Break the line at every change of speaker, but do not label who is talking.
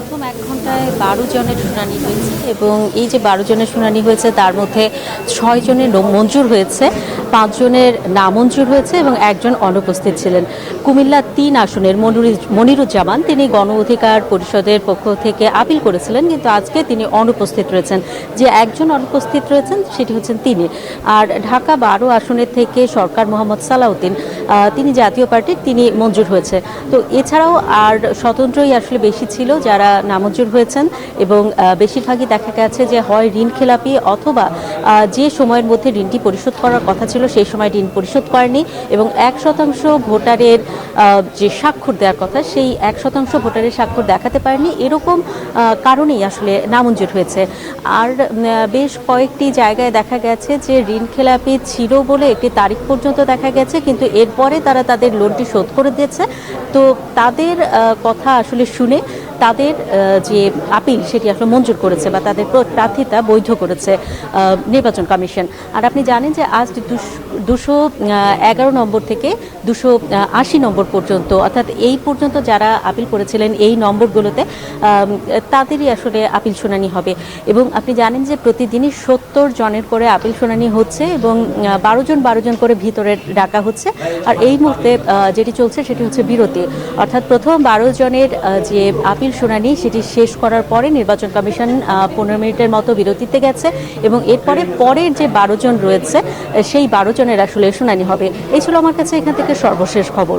প্রথম ১ ঘন্টায় ১২ জনের শুনানি হয়েছে এবং এই যে ১২ জনের শুনানি হয়েছে তার মধ্যে ৬ জনের মঞ্জুর হয়েছে, ৫ জনের নামঞ্জুর হয়েছে এবং একজন অনুপস্থিত ছিলেন। কুমিল্লা ৩ আসনের মনিরুজ্জামান তিনি গণ অধিকার পরিষদের পক্ষ থেকে আপিল করেছিলেন, কিন্তু আজকে তিনি অনুপস্থিত রয়েছেন। যে একজন অনুপস্থিত রয়েছেন সেটি হচ্ছেন তিনি। আর ঢাকা ১২ আসনের থেকে সরকার মোহাম্মদ সালাউদ্দিন তিনি জাতীয় পার্টির, তিনি মঞ্জুর হয়েছে। তো এছাড়াও আর স্বতন্ত্রই আসলে বেশি ছিল যারা নামঞ্জুর হয়েছেন এবং বেশিরভাগই দেখা গেছে যে হয় ঋণ খেলাপি অথবা যে সময়ের মধ্যে ঋণটি পরিশোধ করার কথা ছিল সেই সময় ঋণ পরিশোধ করেনি এবং ১% ভোটারের যে স্বাক্ষর দেওয়ার কথা সেই ১% ভোটারের স্বাক্ষর দেখাতে পারেনি, এরকম কারণেই আসলে নামঞ্জুর হয়েছে। আর বেশ কয়েকটি জায়গায় দেখা গেছে যে ঋণ খেলাপি ছিল বলে একটি তারিখ পর্যন্ত দেখা গেছে, কিন্তু এরপরে তারা তাদের লোনটি শোধ করে দিয়েছে। তো তাদের কথা আসলে শুনে তাদের যে আপিল সেটি আসলে মঞ্জুর করেছে বা তাদের প্রার্থিতা বৈধ করেছে নির্বাচন কমিশন। আর আপনি জানেন যে আজ ২১১ নম্বর থেকে ২৮০ নম্বর পর্যন্ত, অর্থাৎ এই পর্যন্ত যারা আপিল করেছিলেন এই নম্বরগুলোতে তাদেরই আসলে আপিল শুনানি হবে। এবং আপনি জানেন যে প্রতিদিনই ৭০ জনের করে আপিল শুনানি হচ্ছে এবং ১২ জন করে ভিতরে ডাকা হচ্ছে। আর এই মুহূর্তে যেটি চলছে সেটি হচ্ছে বিরতি, অর্থাৎ প্রথম ১২ জনের যে আপিল শুনানি সেটি শেষ করার পরে নির্বাচন কমিশন ১৫ মিনিটের মতো বিরতিতে গেছে এবং এরপরে পরের যে ১২ জন রয়েছে সেই ১২ জনের আসলে শুনানি হবে। এই ছিল আমার কাছে এখান থেকে সর্বশেষ খবর।